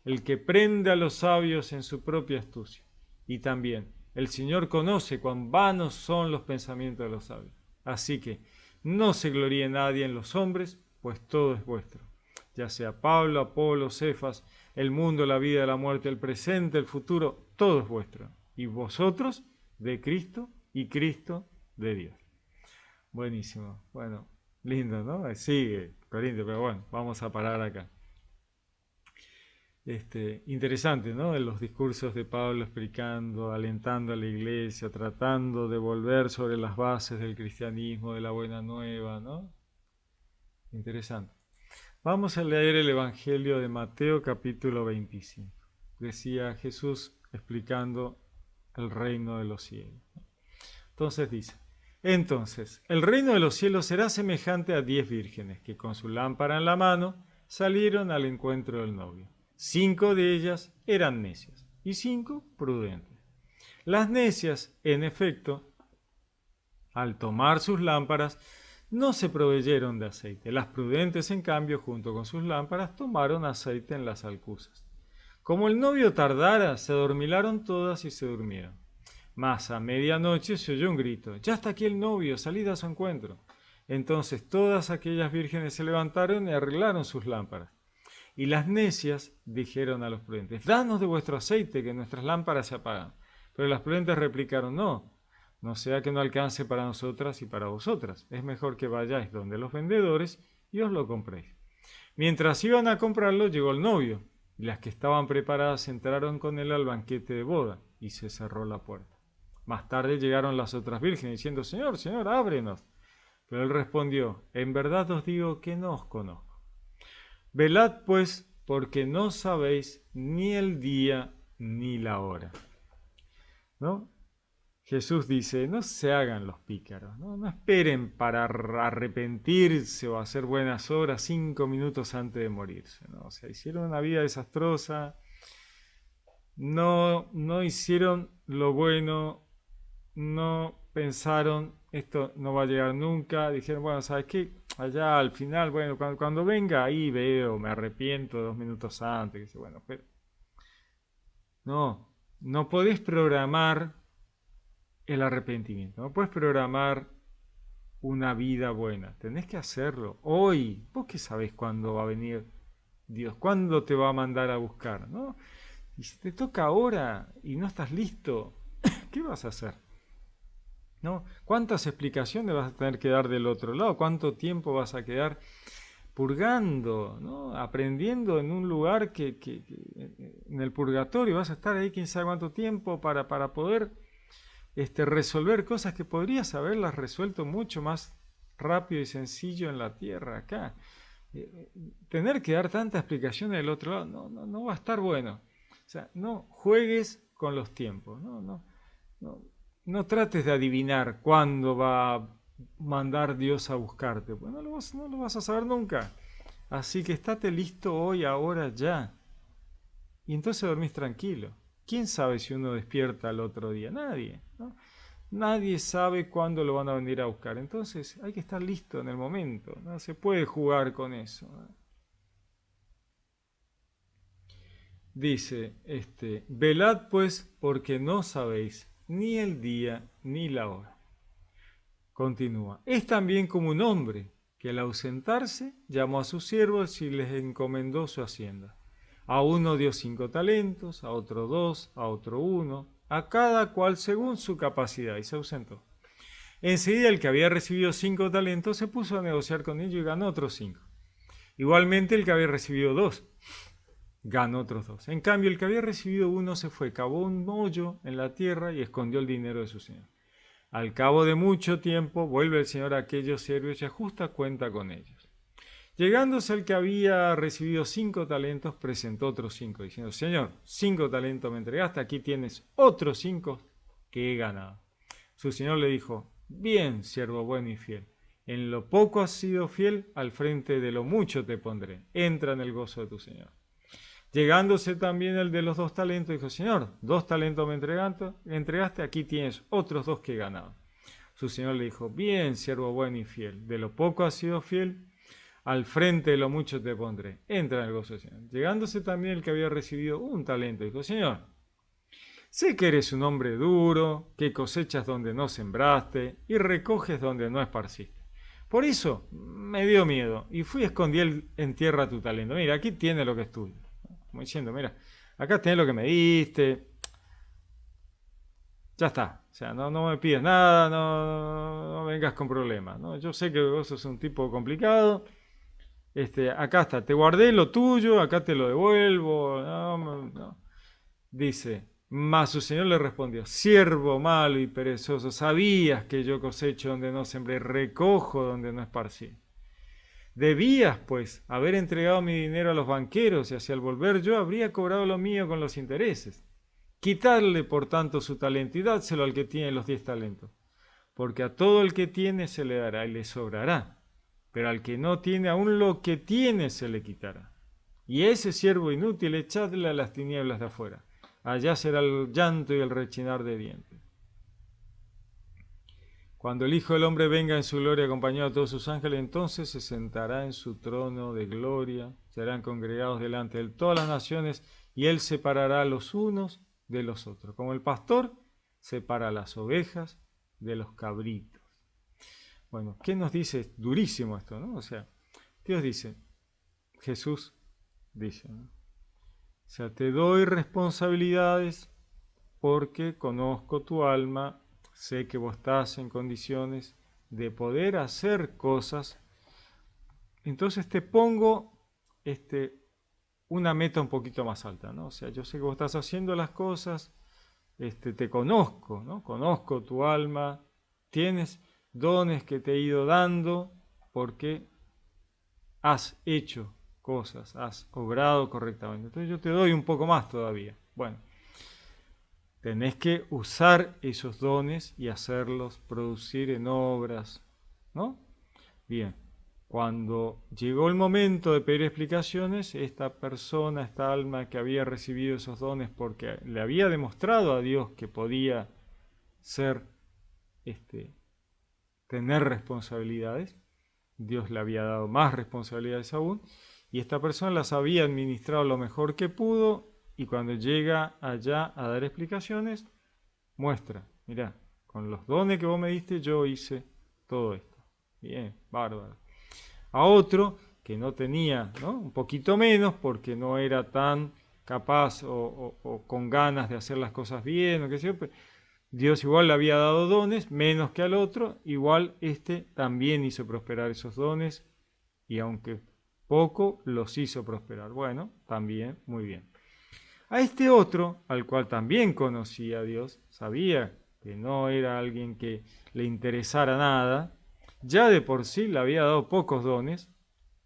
el que prende a los sabios en su propia astucia. Y también, el Señor conoce cuán vanos son los pensamientos de los sabios. Así que no se gloríe nadie en los hombres, pues todo es vuestro. Ya sea Pablo, Apolo, Cefas, el mundo, la vida, la muerte, el presente, el futuro, todo es vuestro. Y vosotros de Cristo y Cristo de Dios. Buenísimo. Bueno, lindo, ¿no? Sigue, Corinto, pero bueno, vamos a parar acá. Interesante, ¿no? En los discursos de Pablo explicando, alentando a la iglesia, tratando de volver sobre las bases del cristianismo, de la buena nueva, ¿no? Interesante. Vamos a leer el Evangelio de Mateo capítulo 25. Decía Jesús explicando el reino de los cielos. Entonces dice, entonces, el reino de los cielos será semejante a 10 vírgenes que con su lámpara en la mano salieron al encuentro del novio. 5 de ellas eran necias y 5 prudentes. Las necias, en efecto, al tomar sus lámparas, no se proveyeron de aceite. Las prudentes, en cambio, junto con sus lámparas, tomaron aceite en las alcuzas. Como el novio tardara, se adormilaron todas y se durmieron. Mas a medianoche se oyó un grito, ya está aquí el novio, salid a su encuentro. Entonces todas aquellas vírgenes se levantaron y arreglaron sus lámparas. Y las necias dijeron a los prudentes, danos de vuestro aceite, que nuestras lámparas se apagan. Pero las prudentes replicaron, no sea que no alcance para nosotras y para vosotras. Es mejor que vayáis donde los vendedores y os lo compréis. Mientras iban a comprarlo, llegó el novio, y las que estaban preparadas entraron con él al banquete de boda, y se cerró la puerta. Más tarde llegaron las otras vírgenes, diciendo, Señor, Señor, ábrenos. Pero él respondió, en verdad os digo que no os conozco. Velad pues, porque no sabéis ni el día ni la hora. ¿No? Jesús dice, no se hagan los pícaros, no esperen para arrepentirse o hacer buenas obras 5 minutos antes de morirse, ¿no? O sea, hicieron una vida desastrosa, no hicieron lo bueno, no pensaron, esto no va a llegar nunca, dijeron, bueno, ¿sabes qué? Allá al final, bueno, cuando venga ahí veo, me arrepiento 2 minutos antes, dice, bueno, pero no podés programar el arrepentimiento, no puedes programar una vida buena, tenés que hacerlo hoy. ¿Vos qué sabés cuándo va a venir Dios? ¿Cuándo te va a mandar a buscar? ¿No? Y si te toca ahora y no estás listo, ¿qué vas a hacer? ¿No? ¿Cuántas explicaciones vas a tener que dar del otro lado? ¿Cuánto tiempo vas a quedar purgando, ¿no? Aprendiendo en un lugar que en el purgatorio? Vas a estar ahí quién sabe cuánto tiempo para poder resolver cosas que podrías haberlas resuelto mucho más rápido y sencillo en la tierra acá. Tener que dar tanta explicación del otro lado no va a estar bueno. O sea, no juegues con los tiempos, no no trates de adivinar cuándo va a mandar Dios a buscarte, pues no lo vas a saber nunca. Así que estate listo hoy, ahora, ya. Y entonces dormís tranquilo. ¿Quién sabe si uno despierta al otro día? Nadie, ¿no? Nadie sabe cuándo lo van a venir a buscar. Entonces hay que estar listo en el momento. No se puede jugar con eso, ¿no? Dice, velad pues porque no sabéis ni el día ni la hora. Continúa. Es también como un hombre que al ausentarse llamó a sus siervos y les encomendó su hacienda. A uno dio 5 talentos, a otro 2, a otro 1, a cada cual según su capacidad, y se ausentó. Enseguida el que había recibido 5 talentos se puso a negociar con ellos y ganó otros 5. Igualmente el que había recibido 2 ganó otros 2. En cambio el que había recibido 1 se fue, cavó un hoyo en la tierra y escondió el dinero de su señor. Al cabo de mucho tiempo vuelve el señor a aquellos siervos y ajusta cuenta con ellos. Llegándose el que había recibido 5 talentos, presentó otros 5, diciendo, Señor, 5 talentos me entregaste, aquí tienes otros 5 que he ganado. Su señor le dijo, bien, siervo bueno y fiel, en lo poco has sido fiel, al frente de lo mucho te pondré, entra en el gozo de tu señor. Llegándose también el de los 2 talentos, dijo, Señor, 2 talentos me entregaste, aquí tienes otros 2 que he ganado. Su señor le dijo, bien, siervo bueno y fiel, de lo poco has sido fiel, al frente de lo mucho te pondré. Entra en el gozo del Señor. Llegándose también el que había recibido 1 talento, dijo, Señor, sé que eres un hombre duro, que cosechas donde no sembraste y recoges donde no esparciste. Por eso me dio miedo y fui a esconder en tierra tu talento. Mira, aquí tiene lo que es tuyo. Como diciendo, mira, acá tenés lo que me diste. Ya está. O sea, no me pidas nada, no vengas con problemas, ¿no? Yo sé que vos sos un tipo complicado. Acá está, te guardé lo tuyo, acá te lo devuelvo. No. Dice, mas su señor le respondió, siervo malo y perezoso, sabías que yo cosecho donde no sembré, recojo donde no esparcí. Debías, pues, haber entregado mi dinero a los banqueros y hacia el volver yo habría cobrado lo mío con los intereses. Quitadle, por tanto, su talento y dádselo al que tiene los 10 talentos, porque a todo el que tiene se le dará y le sobrará, pero al que no tiene aún lo que tiene se le quitará. Y ese siervo inútil echadle a las tinieblas de afuera. Allá será el llanto y el rechinar de dientes. Cuando el Hijo del Hombre venga en su gloria acompañado de todos sus ángeles, entonces se sentará en su trono de gloria, serán congregados delante de él todas las naciones, y él separará a los unos de los otros, como el pastor separa las ovejas de los cabritos. Bueno, ¿qué nos dice? Es durísimo esto, ¿no? O sea, Dios dice, Jesús dice, ¿no? O sea, te doy responsabilidades porque conozco tu alma, sé que vos estás en condiciones de poder hacer cosas, entonces te pongo una meta un poquito más alta, ¿no? O sea, yo sé que vos estás haciendo las cosas, te conozco, ¿no? Conozco tu alma, tienes dones que te he ido dando porque has hecho cosas, has obrado correctamente. Entonces yo te doy un poco más todavía. Bueno, tenés que usar esos dones y hacerlos producir en obras, ¿no? Bien, cuando llegó el momento de pedir explicaciones, esta persona, esta alma que había recibido esos dones porque le había demostrado a Dios que podía ser, tener responsabilidades, Dios le había dado más responsabilidades aún, y esta persona las había administrado lo mejor que pudo, y cuando llega allá a dar explicaciones, muestra, mirá, con los dones que vos me diste yo hice todo esto. Bien, bárbaro. A otro que no tenía, ¿no? Un poquito menos porque no era tan capaz o con ganas de hacer las cosas bien, o qué sé yo, pero Dios igual le había dado dones, menos que al otro, igual también hizo prosperar esos dones, y aunque poco, los hizo prosperar. Bueno, también, muy bien. A este otro, al cual también conocía a Dios, sabía que no era alguien que le interesara nada, ya de por sí le había dado pocos dones,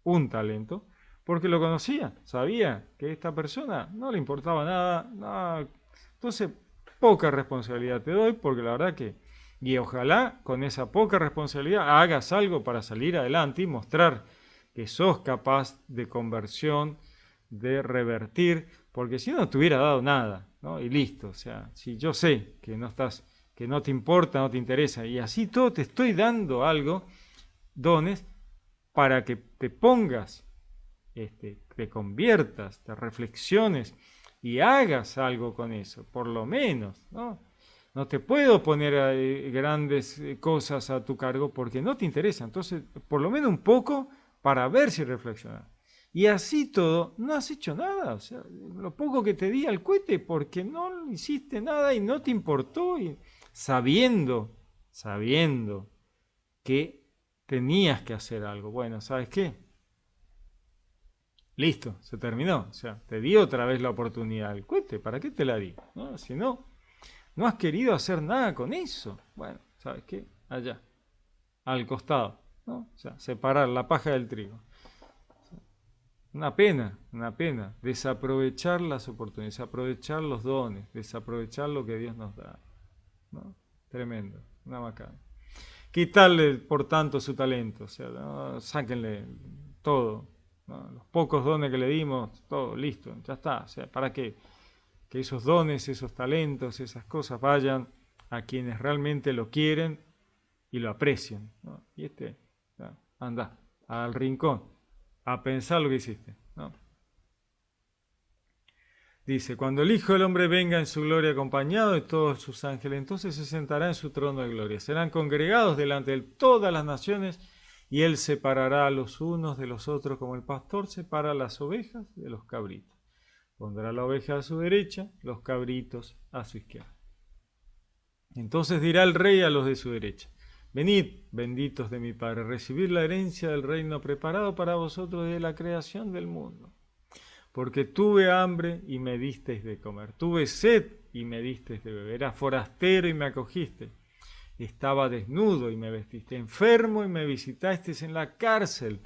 1 talento, porque lo conocía, sabía que a esta persona no le importaba nada, nada. Entonces, poca responsabilidad te doy, porque la verdad que, y ojalá con esa poca responsabilidad hagas algo para salir adelante y mostrar que sos capaz de conversión, de revertir, porque si no, no te hubiera dado nada, ¿no? Y listo, o sea, si yo sé que no estás, que no te importa, no te interesa, y así todo te estoy dando algo, dones, para que te pongas, te conviertas, te reflexiones y hagas algo con eso, por lo menos, ¿no? No te puedo poner grandes cosas a tu cargo porque no te interesa. Entonces, por lo menos un poco para ver si reflexionas. Y así todo, no has hecho nada. O sea, lo poco que te di al cohete porque no hiciste nada y no te importó. Y sabiendo que tenías que hacer algo. Bueno, ¿sabes qué? Listo, se terminó. O sea, te di otra vez la oportunidad al cohete. ¿Para qué te la di? ¿No? Si no, no has querido hacer nada con eso. Bueno, ¿sabes qué? Allá, al costado, ¿no? O sea, separar la paja del trigo. Una pena. Desaprovechar las oportunidades, desaprovechar los dones, desaprovechar lo que Dios nos da, ¿no? Tremendo, una macana. Quitarle, por tanto, su talento, o sea, ¿no? Sáquenle todo, ¿no? Los pocos dones que le dimos, todo, listo, ya está. O sea, ¿para qué? Que esos dones, esos talentos, esas cosas vayan a quienes realmente lo quieren y lo aprecian, ¿no? Y anda al rincón a pensar lo que hiciste, ¿no? Dice, cuando el Hijo del Hombre venga en su gloria acompañado de todos sus ángeles, entonces se sentará en su trono de gloria. Serán congregados delante de él todas las naciones y él separará a los unos de los otros como el pastor separa las ovejas de los cabritos. Pondrá la oveja a su derecha, los cabritos a su izquierda. Entonces dirá el rey a los de su derecha, venid, benditos de mi Padre, recibid la herencia del reino preparado para vosotros desde la creación del mundo. Porque tuve hambre y me disteis de comer, tuve sed y me disteis de beber, era forastero y me acogiste, estaba desnudo y me vestiste, enfermo y me visitasteis en la cárcel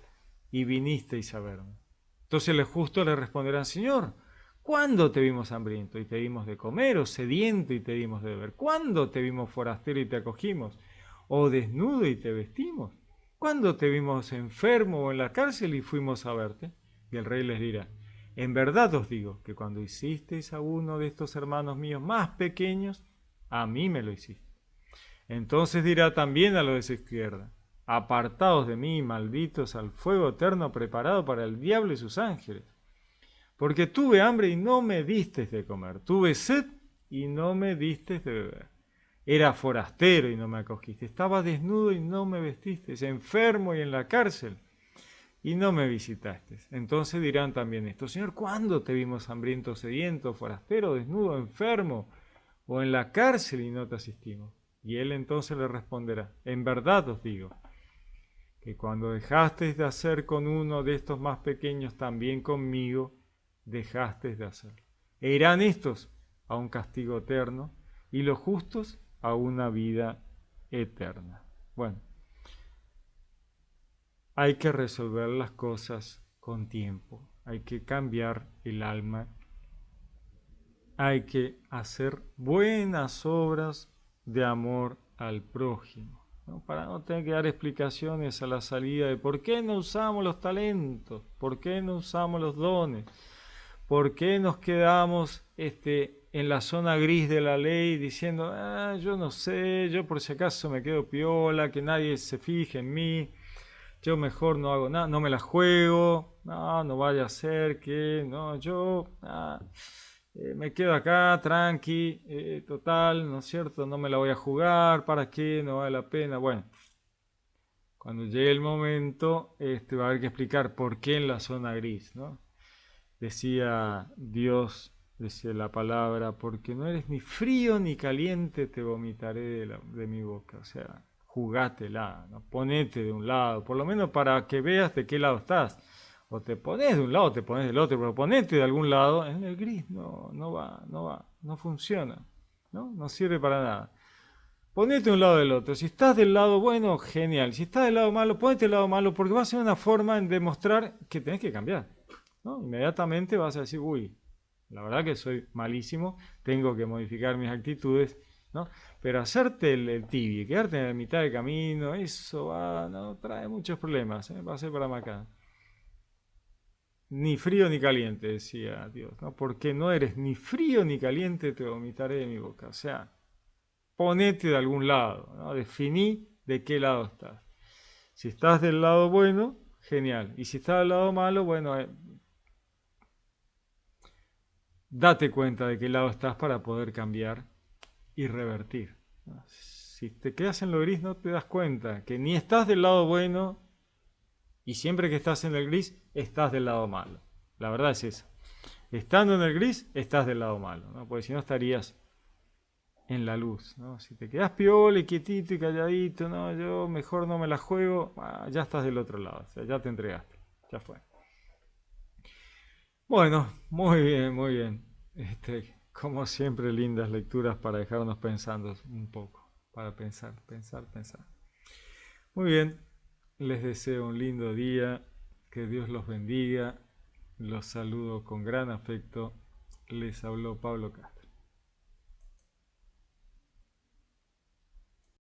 y vinisteis a verme. Entonces los justos le responderán, Señor, ¿cuándo te vimos hambriento y te dimos de comer, o sediento y te dimos de beber? ¿Cuándo te vimos forastero y te acogimos, o desnudo y te vestimos? ¿Cuándo te vimos enfermo o en la cárcel y fuimos a verte? Y el rey les dirá, en verdad os digo que cuando hicisteis a uno de estos hermanos míos más pequeños, a mí me lo hiciste. Entonces dirá también a los de su izquierda, apartaos de mí, malditos, al fuego eterno preparado para el diablo y sus ángeles. Porque tuve hambre y no me disteis de comer, tuve sed y no me disteis de beber. Era forastero y no me acogiste, estaba desnudo y no me vestisteis, enfermo y en la cárcel y no me visitasteis. Entonces dirán también esto, Señor, ¿cuándo te vimos hambriento, sediento, forastero, desnudo, enfermo o en la cárcel y no te asistimos? Y él entonces le responderá, en verdad os digo, que cuando dejasteis de hacer con uno de estos más pequeños, también conmigo dejasteis de hacer. E irán estos a un castigo eterno y los justos a una vida eterna. Bueno, hay que resolver las cosas con tiempo, hay que cambiar el alma, hay que hacer buenas obras de amor al prójimo, ¿no? Para no tener que dar explicaciones a la salida de por qué no usamos los talentos, por qué no usamos los dones, por qué nos quedamos en la zona gris de la ley diciendo, yo no sé, yo por si acaso me quedo piola, que nadie se fije en mí, yo mejor no hago nada, no me la juego, no vaya a ser que, no, yo me quedo acá tranqui, total, ¿no es cierto? No me la voy a jugar, ¿para qué? No vale la pena. Bueno, cuando llegue el momento, va a haber que explicar por qué en la zona gris, ¿no? Decía Dios, decía la palabra, porque no eres ni frío ni caliente, te vomitaré de mi boca. O sea, jugátela, ¿no? Ponete de un lado, por lo menos para que veas de qué lado estás. O te pones de un lado o te pones del otro, pero ponete de algún lado, en el gris no va, no funciona, no sirve para nada. Ponete de un lado del otro. Si estás del lado bueno, genial. Si estás del lado malo, ponete del lado malo, porque va a ser una forma en demostrar que tenés que cambiar, ¿no? Inmediatamente vas a decir, uy, La verdad que soy malísimo, tengo que modificar mis actitudes, ¿no? Pero hacerte el tibio, quedarte en la mitad del camino, eso no trae muchos problemas, ¿eh? Va a ser para acá. Ni frío ni caliente, decía Dios, ¿no? Porque no eres ni frío ni caliente, te vomitaré de mi boca. O sea, ponete de algún lado, ¿no? Definí de qué lado estás. Si estás del lado bueno, genial. Y si estás del lado malo, bueno, date cuenta de qué lado estás para poder cambiar y revertir. Si te quedas en lo gris, no te das cuenta que ni estás del lado bueno y siempre que estás en el gris, estás del lado malo. La verdad es esa. Estando en el gris, estás del lado malo, ¿no? Porque si no estarías en la luz, ¿no? Si te quedas piola y quietito y calladito, no, yo mejor no me la juego, ya estás del otro lado, o sea, ya te entregaste, ya fue. Bueno, muy bien, muy bien. Como siempre, lindas lecturas para dejarnos pensando un poco, para pensar, pensar, pensar. Muy bien, les deseo un lindo día, que Dios los bendiga, los saludo con gran afecto, les habló Pablo Castro.